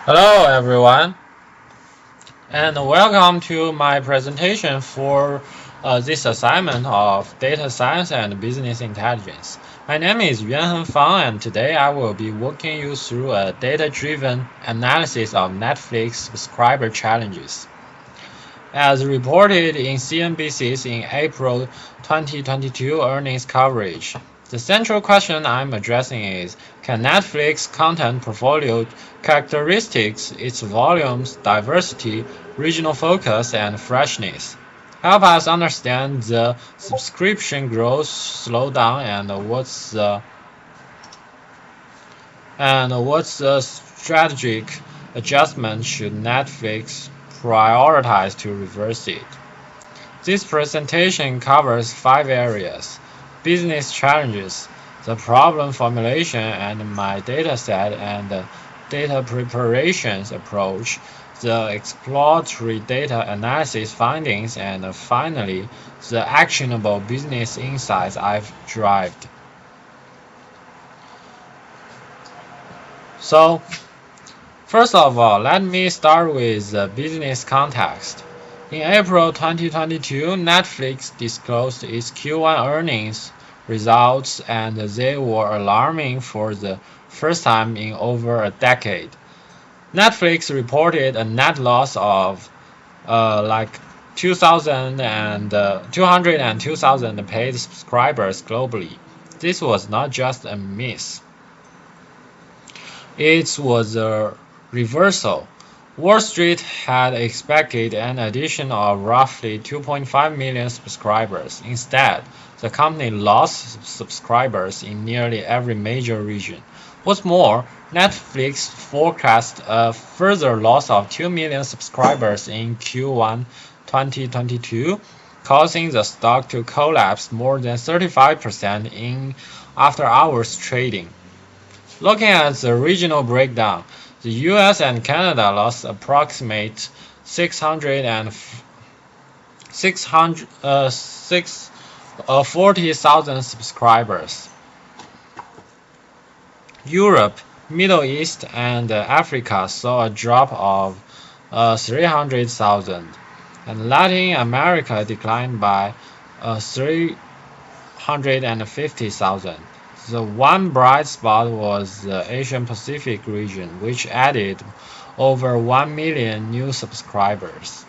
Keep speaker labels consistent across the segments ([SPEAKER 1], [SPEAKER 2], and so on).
[SPEAKER 1] Hello everyone, and welcome to my presentation for this assignment of Data Science and Business Intelligence. My name is Yuanheng Fang, and today I will be walking you through a data-driven analysis of Netflix subscriber challenges. As reported in CNBC's in April 2022 earnings coverage, the central question I'm addressing is, can Netflix content portfolio characteristics, its volumes, diversity, regional focus, and freshness, help us understand the subscription growth slowdown and what's the strategic adjustment should Netflix prioritize to reverse it? This presentation covers 5 areas: business challenges, the problem formulation and my dataset and the data preparations approach, the exploratory data analysis findings, and finally, the actionable business insights I've derived. So, first of all, let me start with the business context. In April 2022, Netflix disclosed its Q1 earnings results, and they were alarming for the first time in over a decade. Netflix reported a net loss of like 202,000 paid subscribers globally. This was not just a miss. It was a reversal. Wall Street had expected an addition of roughly 2.5 million subscribers. Instead, the company lost subscribers in nearly every major region. What's more, Netflix forecast a further loss of 2 million subscribers in Q1 2022, causing the stock to collapse more than 35% in after-hours trading. Looking at the regional breakdown, the US and Canada lost approximately 40,000 subscribers. Europe, Middle East, and Africa saw a drop of 300,000, and Latin America declined by 350,000. The one bright spot was the Asian Pacific region, which added over 1 million new subscribers.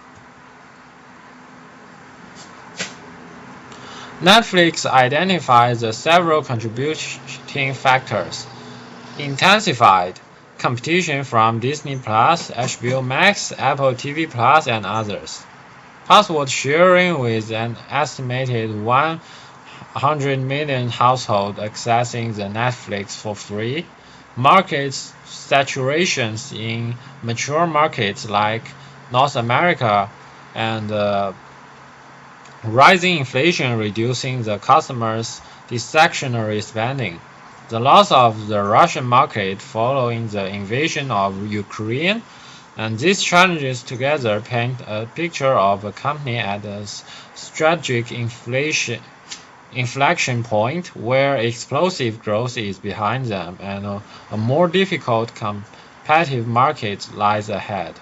[SPEAKER 1] Netflix identified the several contributing factors: intensified competition from Disney+, HBO Max, Apple TV+, and others. Password sharing with an estimated 100 million households accessing the Netflix for free, market saturations in mature markets like North America, and rising inflation reducing the customers' discretionary spending. The loss of the Russian market following the invasion of Ukraine, and these challenges together paint a picture of a company at a strategic inflection point where explosive growth is behind them and a more difficult competitive market lies ahead.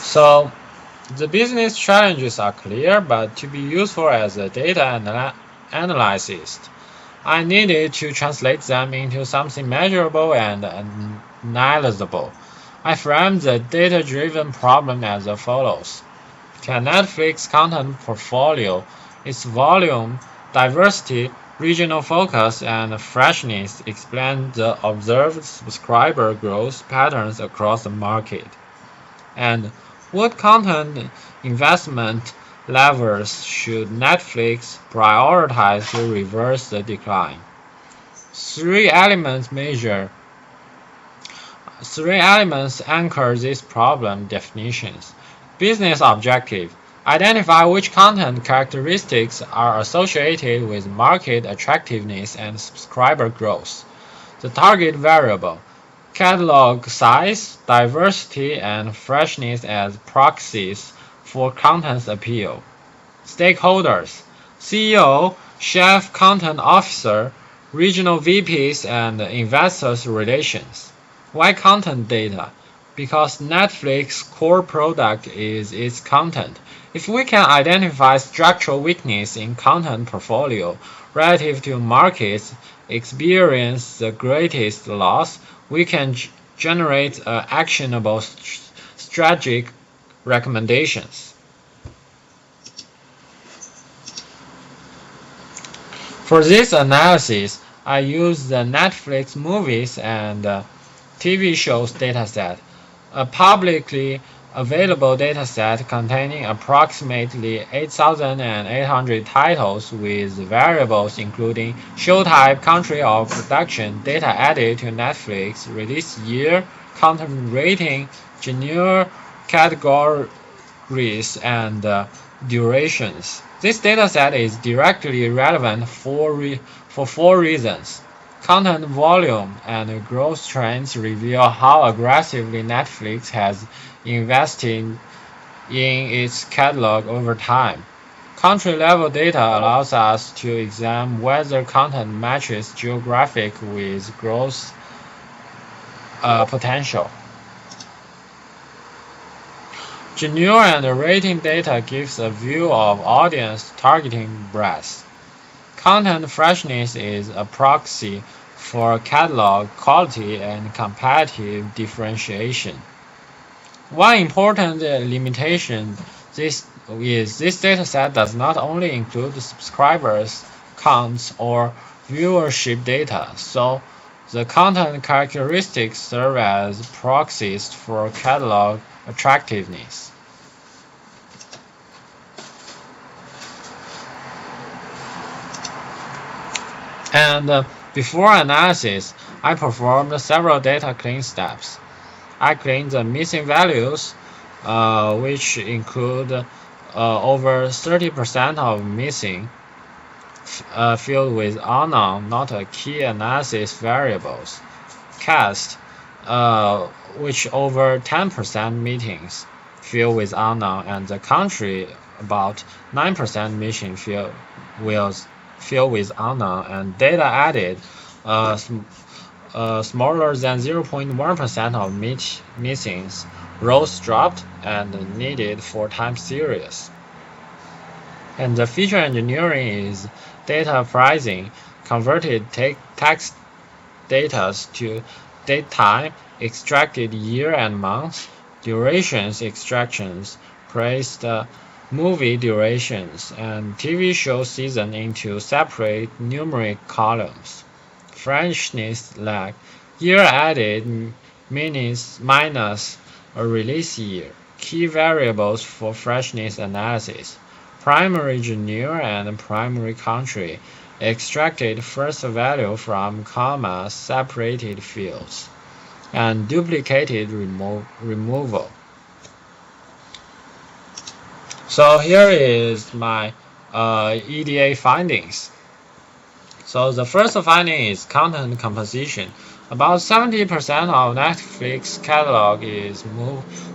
[SPEAKER 1] So, the business challenges are clear, but to be useful as a data analyst, I needed to translate them into something measurable and analyzable. I framed the data-driven problem as follows. Can Netflix content portfolio, its volume, diversity, regional focus, and freshness explain the observed subscriber growth patterns across the market? And what content investment levers should Netflix prioritize to reverse the decline? Three elements anchor these problem definitions. Business objective: identify which content characteristics are associated with market attractiveness and subscriber growth. The target variable: catalog size, diversity, and freshness as proxies for content's appeal. Stakeholders: CEO, chef, content officer, regional VPs and investors relations. Why content data? Because Netflix's core product is its content. If we can identify structural weakness in content portfolio relative to markets experience the greatest loss, we can generate actionable strategic recommendations. For this analysis, I use the Netflix movies and TV shows dataset, a publicly available dataset containing approximately 8,800 titles with variables including show type, country of production, data added to Netflix, release year, content rating, genre, categories, and durations. This dataset is directly relevant for 4 reasons. Content volume and growth trends reveal how aggressively Netflix has invested in its catalog over time. Country-level data allows us to examine whether content matches geographic with growth potential. Genre and rating data gives a view of audience targeting breadth. Content freshness is a proxy for catalog quality and competitive differentiation. One important limitation this dataset does not only include subscribers counts or viewership data, so the content characteristics serve as proxies for catalog attractiveness. And before analysis, I performed several data clean steps. I cleaned the missing values, which include over 30% of missing filled with unknown, not a key analysis variables. Cast, which over 10% meetings filled with unknown, and the country about 9% mission filled with unknown, and data added smaller than 0.1% of missings, rows dropped and needed for time series. And the feature engineering is data pricing, converted text data to date time, extracted year and month, durations extractions, placed movie durations and TV show season into separate numeric columns. Freshness lag, year added minus a release year. Key variables for freshness analysis. Primary genre and primary country. Extracted first value from comma separated fields. And duplicated removal. So here is my EDA findings. So the first finding is content composition. About 70% of Netflix catalog is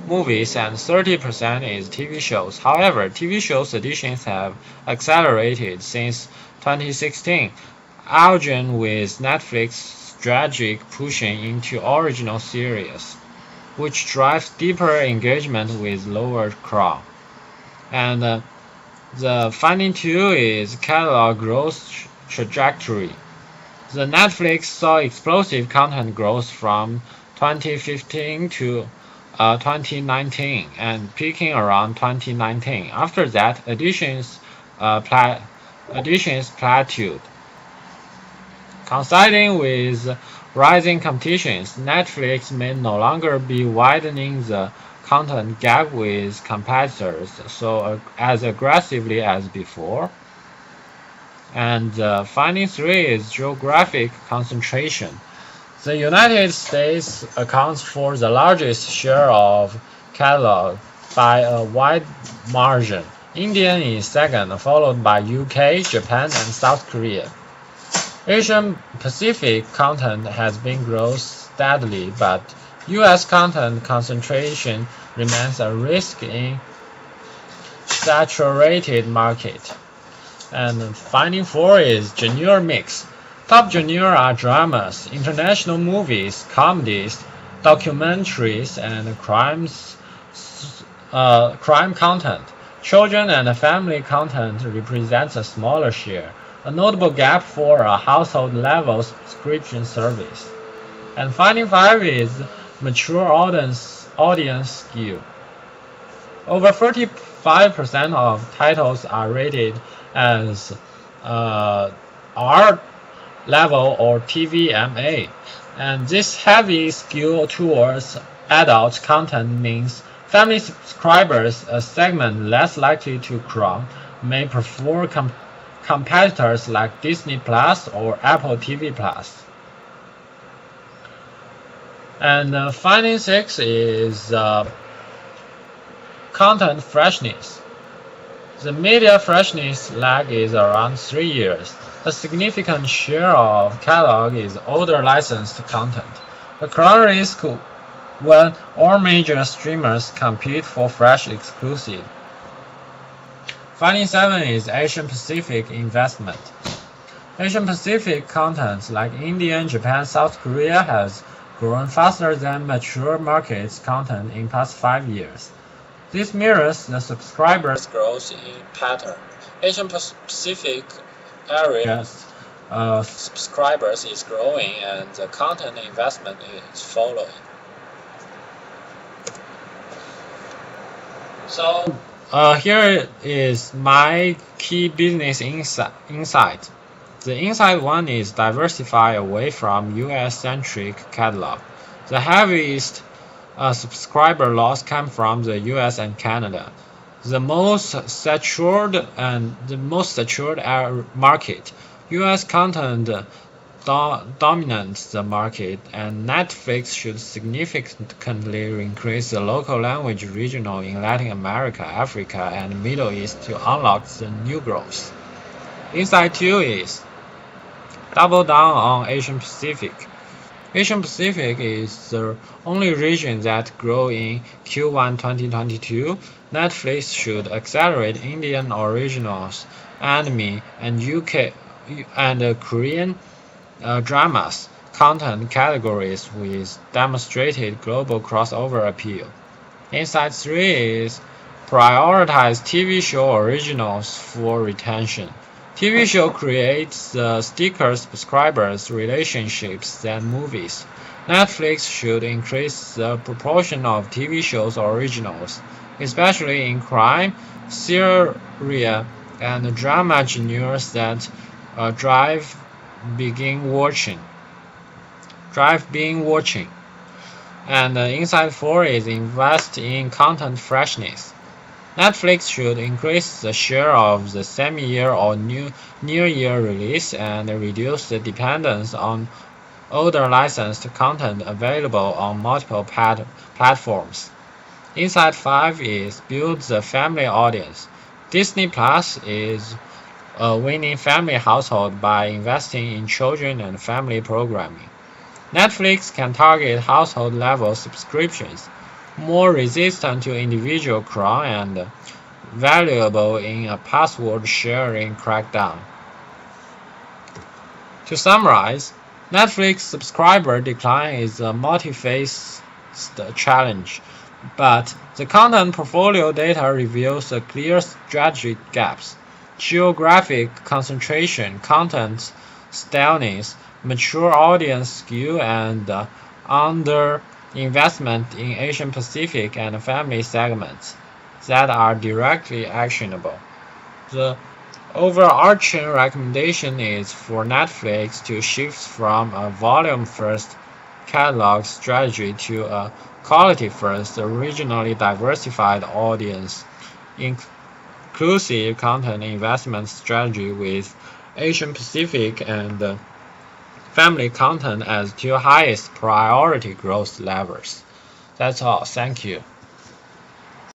[SPEAKER 1] movies and 30% is TV shows. However, TV shows additions have accelerated since 2016, along with Netflix strategic pushing into original series, which drives deeper engagement with lower CROM. And the finding 2 is catalog growth trajectory. The Netflix saw explosive content growth from 2015 to 2019 and peaking around 2019. After that, additions plateaued. Coinciding with rising competitions, Netflix may no longer be widening the content gap with competitors as aggressively as before. And finding 3 is geographic concentration. The United States accounts for the largest share of catalog by a wide margin. India is second, followed by UK, Japan, and South Korea. Asian Pacific content has been growing steadily, but US content concentration remains a risk in saturated market. And finding 4 is genre mix. Top genre are dramas, international movies, comedies, documentaries, and crime content. Children and family content represents a smaller share, a notable gap for a household-level subscription service. And finding five is mature audience skew. Over 45% of titles are rated as R level or TVMA, and this heavy skew towards adult content means family subscribers, a segment less likely to crown, may prefer competitors like Disney Plus or Apple TV Plus. And finding six is content freshness. The media freshness lag is around 3 years. A significant share of catalog is older licensed content. The current risk when all major streamers compete for fresh exclusive. Finding 7 is Asian Pacific investment. Asian Pacific content like India, Japan, South Korea has grown faster than mature markets content in past 5 years. This mirrors the subscribers' growth in pattern. Asian Pacific areas subscribers is growing and the content investment is following. So here is my key business insight. The insight one is diversify away from US-centric catalog. The heaviest subscriber loss came from the US and Canada. The most saturated market, US content dominates the market, and Netflix should significantly increase the local language regional in Latin America, Africa, and Middle East to unlock the new growth. Insight 2 is double down on Asian Pacific. Asian Pacific is the only region that grew in Q1 2022. Netflix should accelerate Indian originals, anime, and UK and Korean dramas content categories with demonstrated global crossover appeal. Insight 3 is prioritize TV show originals for retention. TV show creates stickier subscribers relationships than movies. Netflix should increase the proportion of TV shows originals, especially in crime, serial, and drama genres that drive being watching. And Insight 4 is invest in content freshness. Netflix should increase the share of the semi-year or near-year release and reduce the dependence on older licensed content available on multiple platforms. Insight 5 is build the family audience. Disney Plus is a winning family household by investing in children and family programming. Netflix can target household-level subscriptions, more resistant to individual crime and valuable in a password sharing crackdown. To summarize, Netflix subscriber decline is a multi-faced challenge, but the content portfolio data reveals a clear strategic gaps: geographic concentration, content staleness, mature audience skew, and under-investment in Asian Pacific and family segments that are directly actionable. The overarching recommendation is for Netflix to shift from a volume-first catalog strategy to a quality-first, regionally diversified audience inclusive content investment strategy with Asian Pacific and family content as two highest priority growth levers. That's all. Thank you.